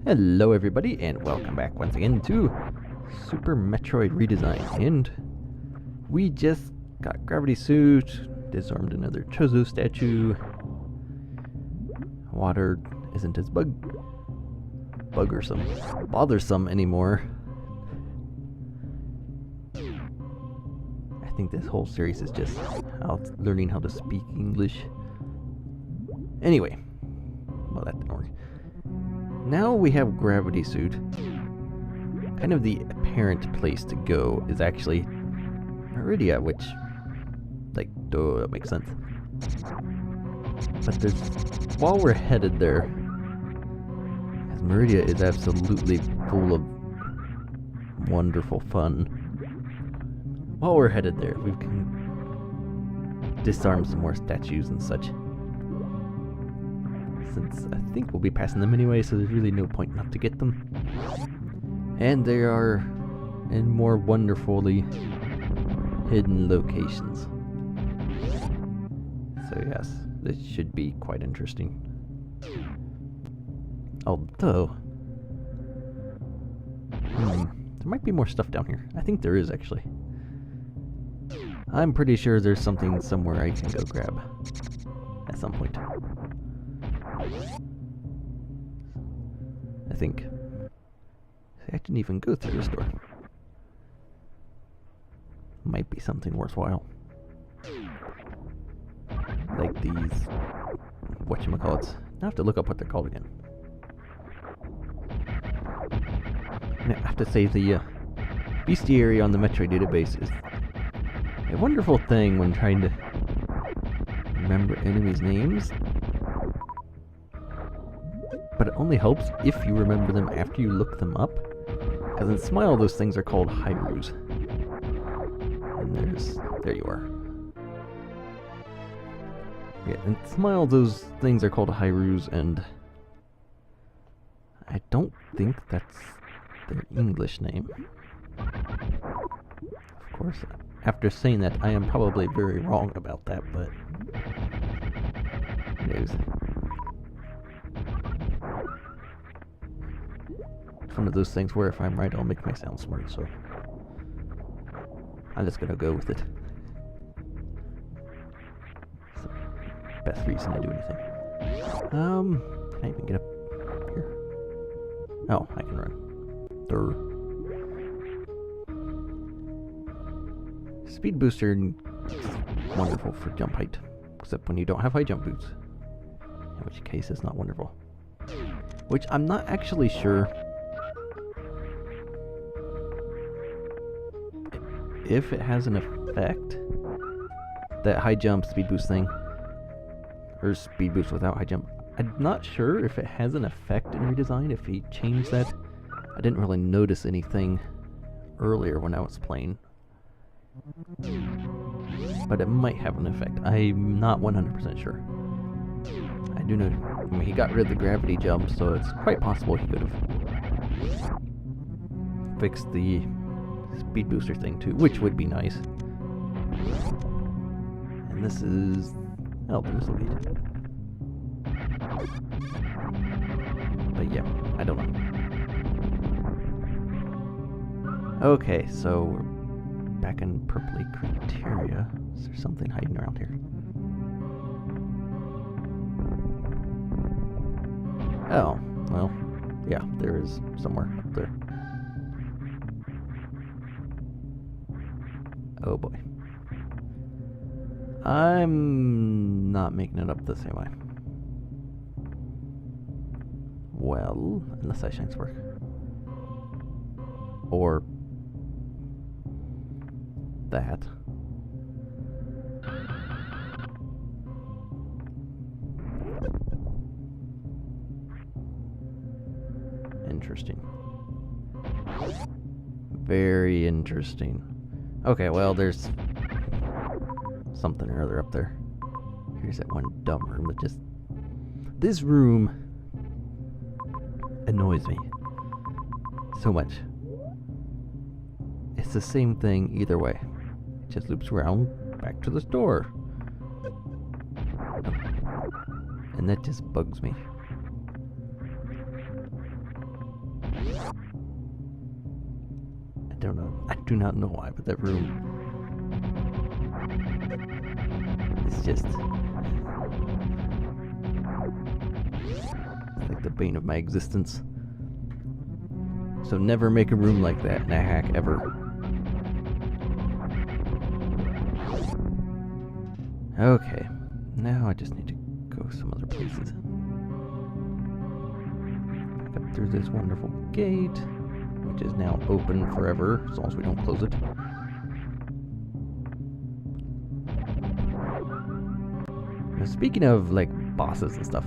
Hello everybody, and welcome back once again to Super Metroid Redesign. And we just got Gravity Suit, disarmed another Chozo statue. Water isn't as bothersome anymore. I think this whole series is just learning how to speak English. Anyway, well, that didn't work. Now we have Gravity Suit. Kind of the apparent place to go is actually Crateria, which, like, duh, that makes sense. But while we're headed there, as Meridia is absolutely full of wonderful fun, while we're headed there, we can disarm some more statues and such. Since I think we'll be passing them anyway, so there's really no point not to get them. And they are in more wonderfully hidden locations. So yes, this should be quite interesting. Although, there might be more stuff down here. I think there is, actually. I'm pretty sure there's something somewhere I can go grab at some point. I think. I didn't even go through this door. Might be something worthwhile. Like these, whatchamacallits. I have to look up what they're called again. And I have to say, the bestiary on the Metroid database is a wonderful thing when trying to remember enemies' names. But it only helps if you remember them after you look them up. Because in Smile, those things are called Hyrus. And there you are. Yeah, in Smile, those things are called Hyrus, and I don't think that's their English name. Of course, after saying that, I am probably very wrong about that, but anyways. It's one of those things where if I'm right, I'll make my sound smart, so I'm just gonna go with it. It's the best reason to do anything. Can I even get up here? Oh, I can run. Durr. Speed booster is wonderful for jump height, except when you don't have high jump boots, in which case it's not wonderful. Which I'm not actually sure if it has an effect, that high jump speed boost thing, or speed boost without high jump. I'm not sure if it has an effect in Redesign, if he changed that. I didn't really notice anything earlier when I was playing, but it might have an effect. I'm not 100% sure. I do know, I mean, he got rid of the gravity jump, so it's quite possible he could have fixed the speed booster thing too, which would be nice. And this is the missile gate. But yeah, I don't know. Okay, so we're back in purpley Crateria. Is there something hiding around here? Oh, well, yeah, there is somewhere up there. Oh boy. I'm not making it up the same way. Well, unless I shanks work. Or that. Interesting. Very interesting. Okay, well, there's something or other up there. Here's that one dumb room that just... This room annoys me so much. It's the same thing either way. It just loops around back to the store. And that just bugs me. don't know. I do not know why, but that room... It's just... It's like the bane of my existence. So never make a room like that in a hack ever. Okay, now I just need to go some other places. Back up through this wonderful gate, which is now open forever, as long as we don't close it. Now, speaking of, like, bosses and stuff,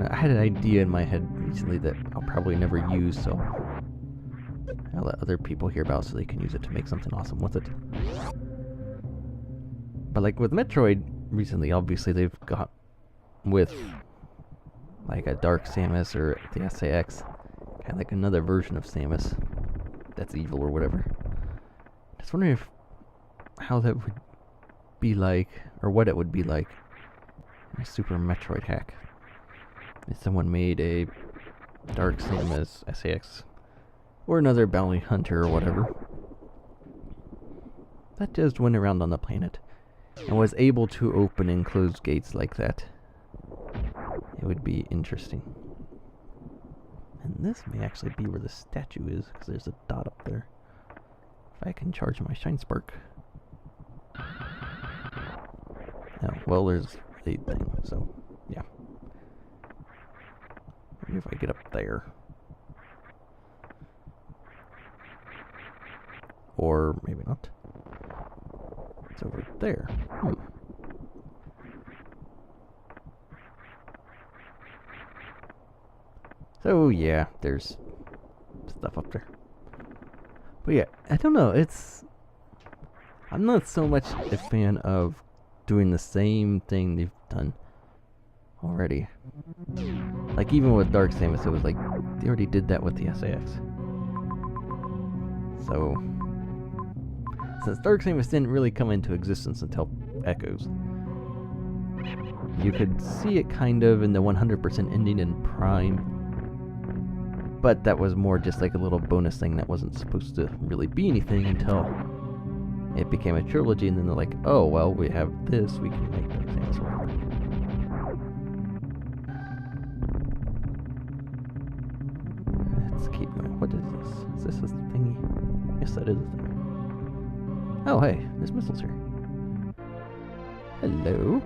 I had an idea in my head recently that I'll probably never use, so I'll let other people hear about so they can use it to make something awesome with it. But like with Metroid recently, obviously they've got with like a Dark Samus or the SAX, kind of like another version of Samus that's evil or whatever. Just wondering if how that would be like, or what it would be like in a Super Metroid hack. If someone made a Dark Samus SAX or another bounty hunter or whatever that just went around on the planet and was able to open and close gates like that. It would be interesting. And this may actually be where the statue is, because there's a dot up there. If I can charge my Shine Spark. Oh, well, there's a thing, so, yeah. Maybe if I get up there. Or maybe not. It's over there. So yeah, there's stuff up there. But yeah, I don't know, I'm not so much a fan of doing the same thing they've done already. Like even with Dark Samus, it was like, they already did that with the SAX. So, since Dark Samus didn't really come into existence until Echoes, you could see it kind of in the 100% ending in Prime, but that was more just like a little bonus thing that wasn't supposed to really be anything until it became a trilogy, and then they're like, oh, well, we have this, we can make Dark Samus work. Let's keep going. What is this? Is this a thingy? Yes, that is a thing. Oh, hey, this missile's here. Hello?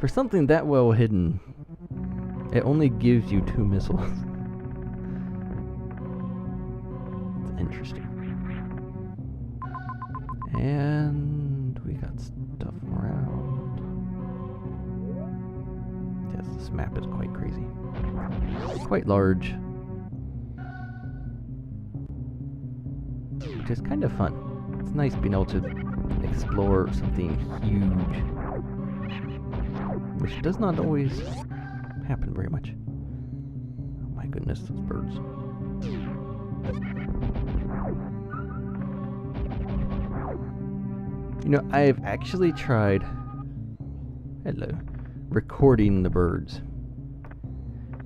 For something that well hidden, it only gives you 2 missiles. It's interesting. And we got stuff around. Yes, this map is quite crazy. Quite large. Which is kind of fun. It's nice being able to explore something huge, which does not always happen very much. Oh my goodness, those birds. You know, I've actually tried recording the birds.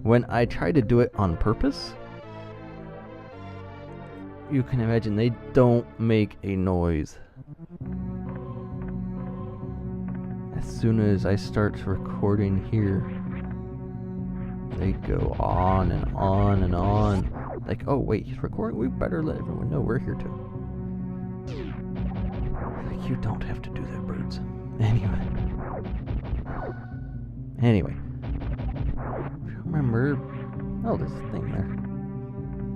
When I try to do it on purpose, you can imagine they don't make a noise. As soon as I start recording here, they go on and on and on. Like, oh wait, he's recording, we better let everyone know we're here too. Like, you don't have to do that, birds. Anyway. Remember, oh, there's a thing there.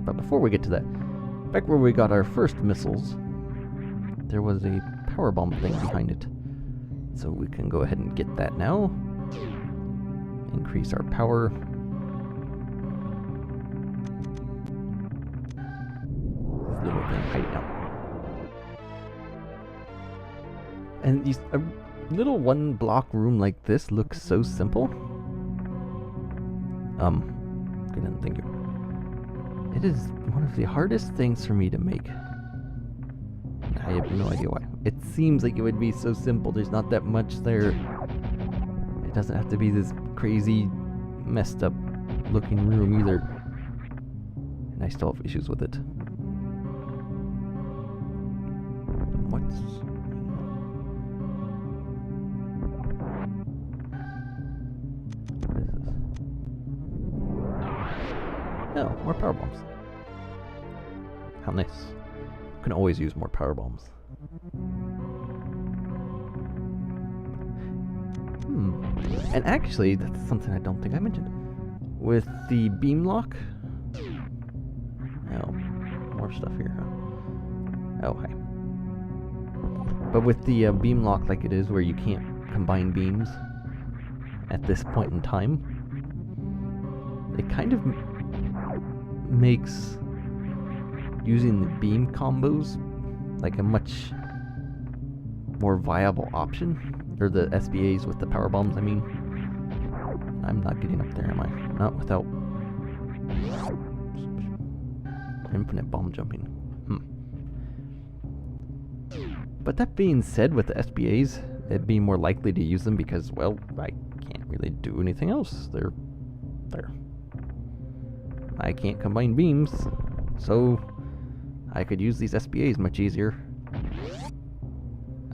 But before we get to that, back where we got our first missiles, there was a power bomb thing behind it. So we can go ahead and get that now. Increase our power. This little thing hiding out. And these, a little 1-block room like this looks so simple. Couldn't think of it. It is one of the hardest things for me to make. I have no idea why. It seems like it would be so simple. There's not that much there. It doesn't have to be this crazy, messed up looking room either. And I still have issues with it. What's... What is this? Oh, more power bombs. How nice. You can always use more power bombs. And actually, that's something I don't think I mentioned. With the beam lock... Oh, more stuff here, huh? Oh, hi. But with the beam lock like it is, where you can't combine beams at this point in time, it kind of makes using the beam combos like a much more viable option. Or the SBAs with the power bombs, I mean. I'm not getting up there, am I? Not without infinite bomb jumping. But that being said, with the SBAs, it'd be more likely to use them because, well, I can't really do anything else. They're there. I can't combine beams, so I could use these SBAs much easier.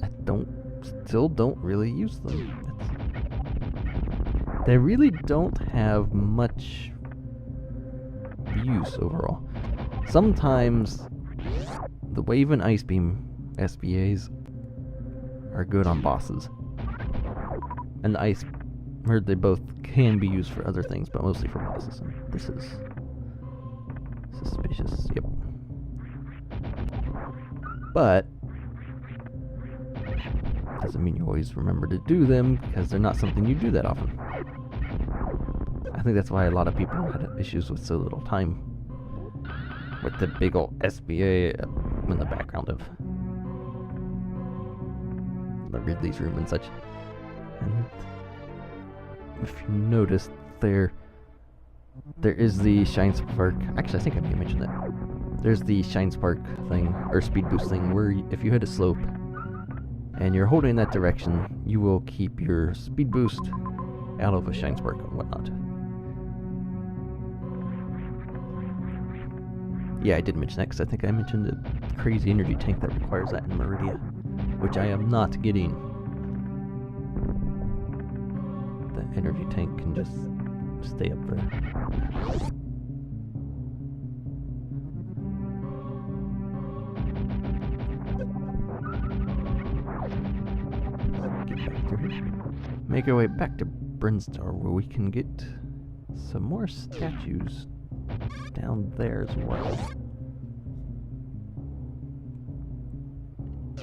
I still don't really use them. They really don't have much use overall. Sometimes the Wave and Ice Beam SBAs are good on bosses. And the Ice, heard they both can be used for other things, but mostly for bosses. And this is suspicious, yep. But doesn't mean you always remember to do them, because they're not something you do that often. I think that's why a lot of people had issues with so little time with the big old SBA in the background of the Ridley's room and such. And if you notice, there is the Shine Spark. Actually, I think I may have mentioned that. There's the Shine Spark thing, or Speed Boost thing, where if you hit a slope and you're holding in that direction, you will keep your Speed Boost out of a Shine Spark and whatnot. Yeah, I did mention that because I think I mentioned the crazy energy tank that requires that in Meridia, which I am not getting. The energy tank can just stay up there. Get back through here. Make our way back to Brinstar, where we can get some more statues down there as well. I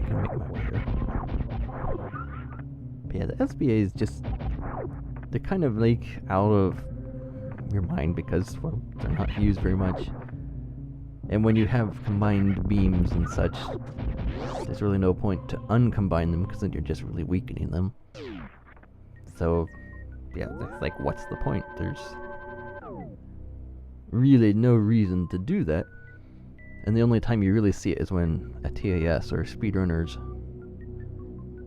can make my way there. But yeah, the SBA is just, they're kind of like out of your mind because, well, they're not used very much. And when you have combined beams and such, there's really no point to uncombine them because then you're just really weakening them. So yeah, it's like, what's the point? There's really no reason to do that. And the only time you really see it is when a TAS or speedrunners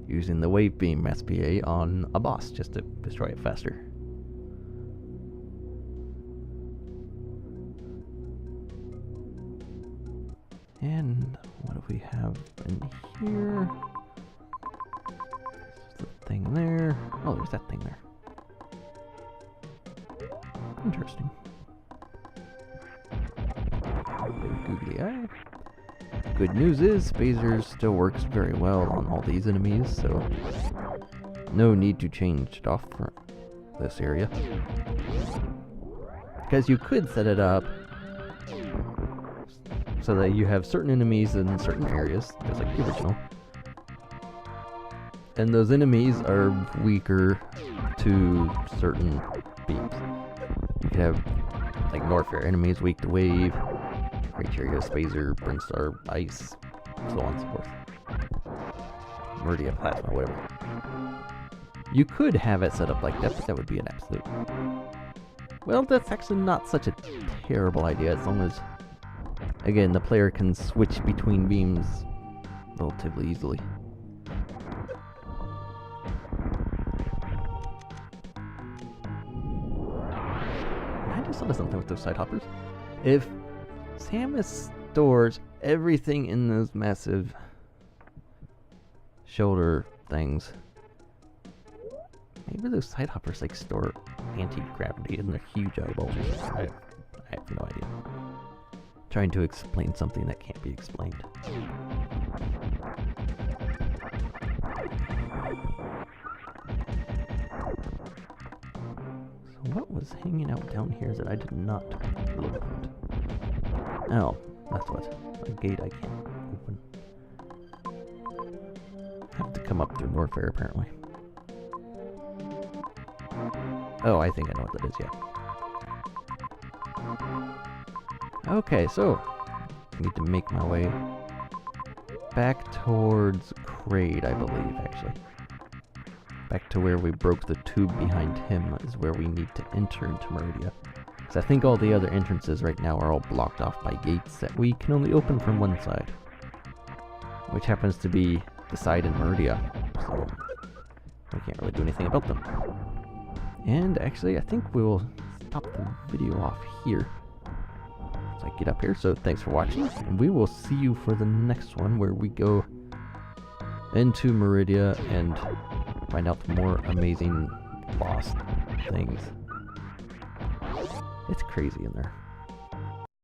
using the Wave Beam SPA on a boss just to destroy it faster. And what do we have in here? There's the thing there. Oh, there's that thing there. Interesting. Googly eye. Good news is phasers still works very well on all these enemies, so no need to change it off for this area. Because you could set it up so that you have certain enemies in certain areas, just like the original. And those enemies are weaker to certain beams. You could have, like, Norfair enemies weak to wave, Crateria, Phaser, Brinstar, Ice, so on and so forth. Meridia, Plasma, whatever. You could have it set up like that, but that would be an absolute... Well, that's actually not such a terrible idea, as long as, again, the player can switch between beams relatively easily. just thought of something with those side hoppers. If Samus stores everything in those massive shoulder things, maybe those side hoppers like store anti-gravity in their huge eyeballs. I have no idea. Trying to explain something that can't be explained. So what was hanging out down here that I did not look at? Oh, that's what. A gate I can't open. Have to come up through Norfair apparently. Oh, I think I know what that is, yeah. Okay, so I need to make my way back towards Crateria, I believe, actually. Back to where we broke the tube behind him is where we need to enter into Meridia. Because I think all the other entrances right now are all blocked off by gates that we can only open from one side. Which happens to be the side in Meridia, so we can't really do anything about them. And actually, I think we will stop the video off here. So I get up here, so thanks for watching, and we will see you for the next one where we go into Meridia and find out more amazing boss things. It's crazy in there.